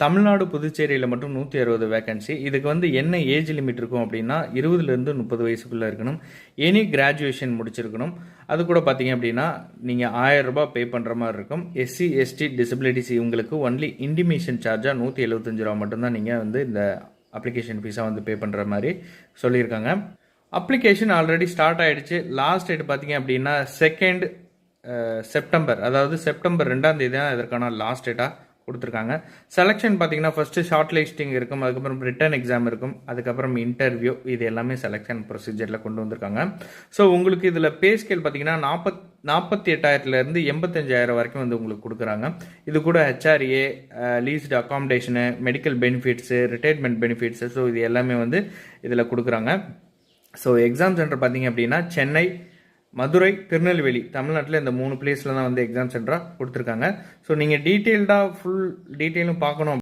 தமிழ்நாடு, புதுச்சேரியில மட்டும் 160 வேக்கன்சி. இதுக்கு வந்து என்ன ஏஜ் லிமிட் இருக்கும் அப்படின்னா, 20லேருந்து 30 வயசுக்குள்ள இருக்கணும். எனி கிராஜுவேஷன் முடிச்சிருக்கணும். அது கூட பார்த்தீங்க அப்படின்னா, நீங்க ரூ. 1000 பே பண்ற மாரி இருக்கும். எஸ்சி, எஸ்டி, டிசபிலிட்டிஸ் இவங்களுக்கு ஒன்லி இன்டிமேஷன் சார்ஜா ரூ. 175 மட்டும் தான் நீங்க வந்து இந்த அப்ளிகேஷன் ஃபீஸா வந்து பே பண்ற மாரி சொல்லியிருக்காங்க. அப்ளிகேஷன் ஆல்ரெடி ஸ்டார்ட் ஆயிடுச்சு. லாஸ்ட் டேட் பார்த்தீங்க அப்படின்னா 2 செப்டம்பர், அதாவது செப்டம்பர் 2ஆம் தேதி தான் இதற்கான லாஸ்ட் டேட்டாக கொடுத்துருக்காங்க. செலெக்ஷன் பார்த்தீங்கன்னா ஃபஸ்ட்டு ஷார்ட் லிஸ்டிங் இருக்கும், அதுக்கப்புறம் ரிட்டன் எக்ஸாம் இருக்கும், அதுக்கப்புறம் இன்டர்வியூ, இது எல்லாமே செலெக்ஷன் ப்ரொசீஜரில் கொண்டு வந்திருக்காங்க. ஸோ உங்களுக்கு இதில் பே ஸ்கேல் பார்த்தீங்கன்னா 48,000லேருந்து 85,000 வரைக்கும் வந்து உங்களுக்கு கொடுக்குறாங்க. இது கூட HRA, leased accommodation, medical benefits, retirement benefits, so இது எல்லாமே வந்து இதில் கொடுக்குறாங்க. ஸோ எக்ஸாம் சென்டர் பார்த்தீங்க அப்படின்னா சென்னை, மதுரை, திருநெல்வேலி, தமிழ்நாட்டில் இந்த 3 பிளேஸில் தான் வந்து எக்ஸாம் சென்டராக கொடுத்துருக்காங்க. ஸோ நீங்கள் டீட்டெயில்டாக ஃபுல் டீட்டெயிலும் பார்க்கணும்